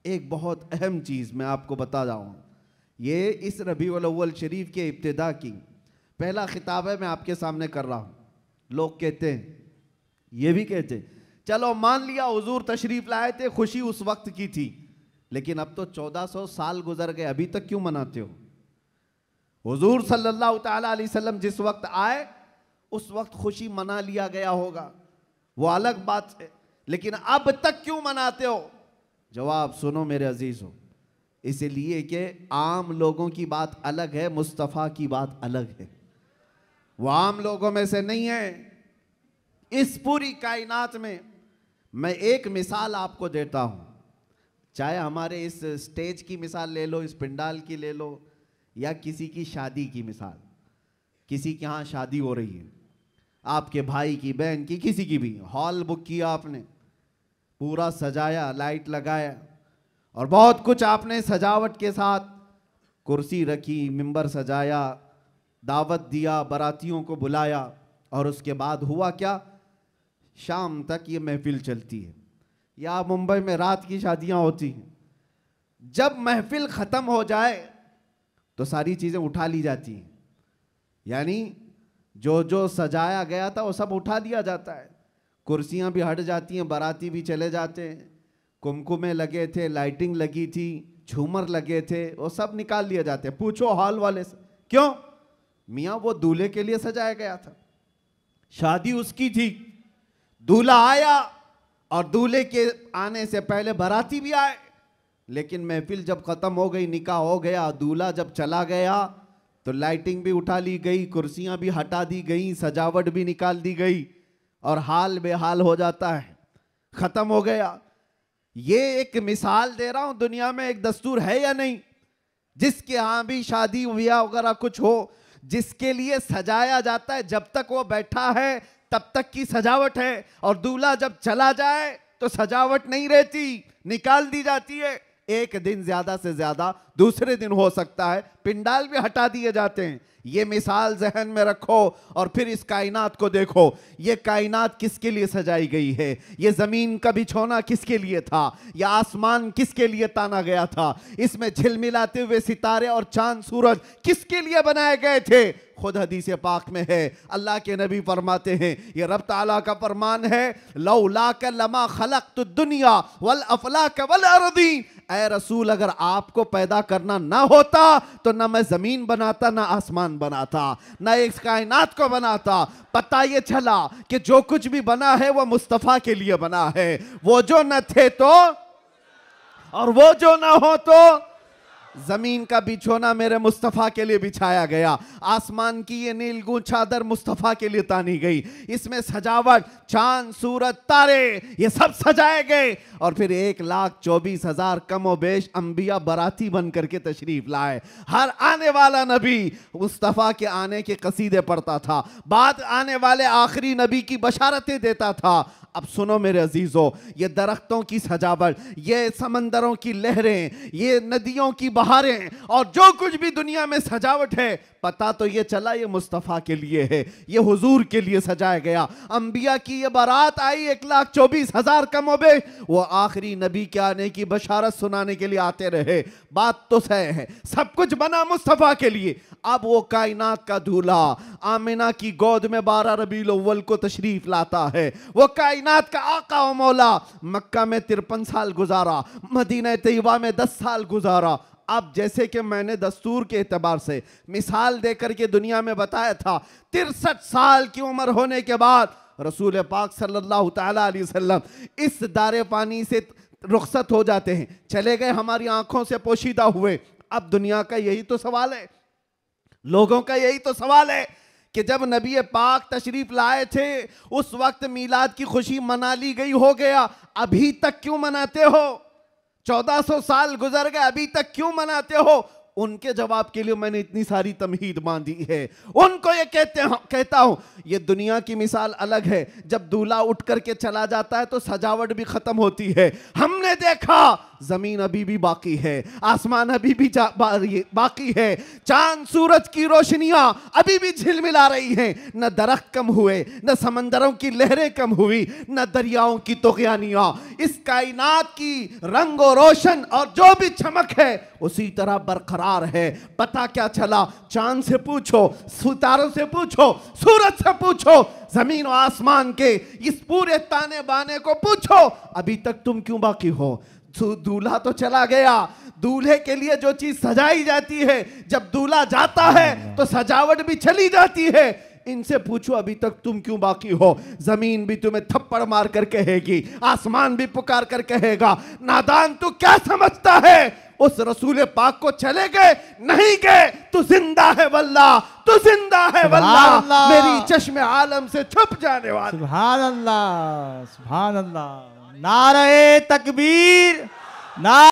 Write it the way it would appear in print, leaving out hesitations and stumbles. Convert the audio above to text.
एक बहुत अहम चीज़ मैं आपको बता रहा हूँ। ये इस रबीउल अव्वल शरीफ के इब्तिदा की पहला खिताब है, मैं आपके सामने कर रहा हूँ। लोग कहते हैं, ये भी कहते हैं, चलो मान लिया हुजूर तशरीफ लाए थे, खुशी उस वक्त की थी, लेकिन अब तो 1400 साल गुजर गए, अभी तक क्यों मनाते हो? हुजूर सल्लल्लाहु ताला अलैहि वसल्लम जिस वक्त आए उस वक्त खुशी मना लिया गया होगा, वो अलग बात है, लेकिन अब तक क्यों मनाते हो? जवाब सुनो मेरे अजीज हो, इसलिए कि आम लोगों की बात अलग है, मुस्तफ़ा की बात अलग है। वो आम लोगों में से नहीं है। इस पूरी कायनात में मैं एक मिसाल आपको देता हूं, चाहे हमारे इस स्टेज की मिसाल ले लो, इस पंडाल की ले लो, या किसी की शादी की मिसाल। किसी के यहाँ शादी हो रही है, आपके भाई की, बहन की, किसी की भी, हॉल बुक किया आपने, पूरा सजाया, लाइट लगाया और बहुत कुछ आपने सजावट के साथ, कुर्सी रखी, मिंबर सजाया, दावत दिया, बारातियों को बुलाया, और उसके बाद हुआ क्या? शाम तक ये महफिल चलती है, या मुंबई में रात की शादियां होती हैं। जब महफिल ख़त्म हो जाए तो सारी चीज़ें उठा ली जाती हैं, यानी जो जो सजाया गया था वो सब उठा दिया जाता है। कुर्सियां भी हट जाती हैं, बाराती भी चले जाते हैं, कुमकुमे लगे थे, लाइटिंग लगी थी, झूमर लगे थे, वो सब निकाल लिए जाते हैं। पूछो हॉल वाले से, क्यों? मियाँ वो दूल्हे के लिए सजाया गया था, शादी उसकी थी, दूल्हा आया और दूल्हे के आने से पहले बाराती भी आए, लेकिन महफिल जब खत्म हो गई, निकाह हो गया, दूल्हा जब चला गया तो लाइटिंग भी उठा ली गई, कुर्सियां भी हटा दी गई, सजावट भी निकाल दी गई, और हाल बेहाल हो जाता है, खत्म हो गया। ये एक मिसाल दे रहा हूं, दुनिया में एक दस्तूर है या नहीं, जिसके यहाँ भी शादी ब्याह वगैरह कुछ हो, जिसके लिए सजाया जाता है, जब तक वो बैठा है तब तक की सजावट है, और दूल्हा जब चला जाए तो सजावट नहीं रहती, निकाल दी जाती है। एक दिन ज्यादा से ज्यादा दूसरे दिन हो सकता है, पिंडाल भी हटा दिए जाते हैं। ये मिसाल जहन में रखो और फिर इस कायनात को देखो। ये कायनात किसके लिए सजाई गई है? ये जमीन का बिछोना किसके लिए था? यह आसमान किसके लिए ताना गया था? इसमें झिलमिलाते हुए सितारे और चांद सूरज किसके लिए बनाए गए थे? खुद हदीस पाक में है, अल्लाह के नबी फरमाते हैं, ये रब ताला का फरमान है, लौलाक लमा खलक़तु दुनिया वल अफलाक वल अर्दीन। ऐ रसूल, अगर आपको पैदा करना ना होता तो ना मैं जमीन बनाता, ना आसमान बनाता, ना इस कायनात को बनाता। पता ये चला कि जो कुछ भी बना है वो मुस्तफ़ा के लिए बना है। वो जो न थे तो, और वो जो ना हो तो, जमीन का बिछोना मेरे मुस्तफ़ा के लिए बिछाया गया, आसमान की ये नीलगूं चादर मुस्तफ़ा के लिए तानी गई, इसमें सजावट, चांद सूरज तारे, ये सब सजाए गए, और फिर 1,24,000 कम व बेश अंबिया बाराती बन करके तशरीफ लाए। हर आने वाला नबी मुस्तफ़ा के आने के कसीदे पढ़ता था, बाद आने वाले आखिरी नबी की बशारतें देता था। अब सुनो मेरे अजीजों, ये दरख्तों की सजावट, ये समंदरों की लहरें, ये नदियों की बहारें, और जो कुछ भी दुनिया में सजावट है, पता तो ये चला ये मुस्तफ़ा के लिए है, ये हुजूर के लिए सजाया गया। अंबिया की ये बारात आई, 1,24,000 कम हो गए, वो आखिरी नबी के आने की बशारत सुनाने के लिए आते रहे। बात तो सही है, सब कुछ बना मुस्तफ़ा के लिए। अब वो कायनात का दूल्हा आमिना की गोद में 12 रबीउल अव्वल को तशरीफ लाता है। वो कायनात का आका व मौला मक्का में 53 साल गुजारा, मदीना तैयबा में 10 साल गुजारा। अब जैसे कि मैंने दस्तूर के एतबार से मिसाल देकर के दुनिया में बताया था, 63 साल की उम्र होने के बाद रसूल पाक सल्लल्लाहु ताला अलैहि वसल्लम इस दारे पानी से रुखसत हो जाते हैं, चले गए, हमारी आंखों से पोशीदा हुए। अब दुनिया का यही तो सवाल है, लोगों का यही तो सवाल है कि जब नबी पाक तशरीफ लाए थे उस वक्त मीलाद की खुशी मना ली गई, हो गया, अभी तक क्यों मनाते हो? 1400 साल गुजर गए, अभी तक क्यों मनाते हो? उनके जवाब के लिए मैंने इतनी सारी तमहीद बांधी है। उनको ये कहता हूं, ये दुनिया की मिसाल अलग है। जब दूल्हा उठ करके चला जाता है तो सजावट भी खत्म होती है। हमने देखा जमीन अभी भी बाकी है, आसमान अभी भी बाकी है, चांद सूरज की रोशनियां अभी भी झिलमिला रही हैं। न दरख्त कम हुए, न समंदरों की लहरें कम हुई, न दरियाओं की तुग़यानियां। इस कायनात की रंगो रोशन और जो भी चमक है उसी तरह बरकरार है। पता क्या चला? चांद से पूछो, सितारों से पूछो, सूरज से पूछो, जमीन और आसमान के इस पूरे ताने बाने को पूछो, अभी तक तुम क्यों बाकी हो? दूल्हा तो चला गया, दूल्हे के लिए जो चीज सजाई जाती है, जब दूल्हा जाता है तो सजावट भी चली जाती है। इनसे पूछो अभी तक तुम क्यों बाकी हो? जमीन भी तुम्हें थप्पड़ मार कर कहेगी, आसमान भी पुकार कर कहेगा, नादान तू क्या समझता है? उस रसूल पाक को चले गए नहीं गए, तू जिंदा है वल्लाह, तू जिंदा है वल्लाह, मेरी चश्मे आलम से छुप जाने वाला। सुभान अल्लाह, सुभान अल्लाह, नारे तकबीर, नारे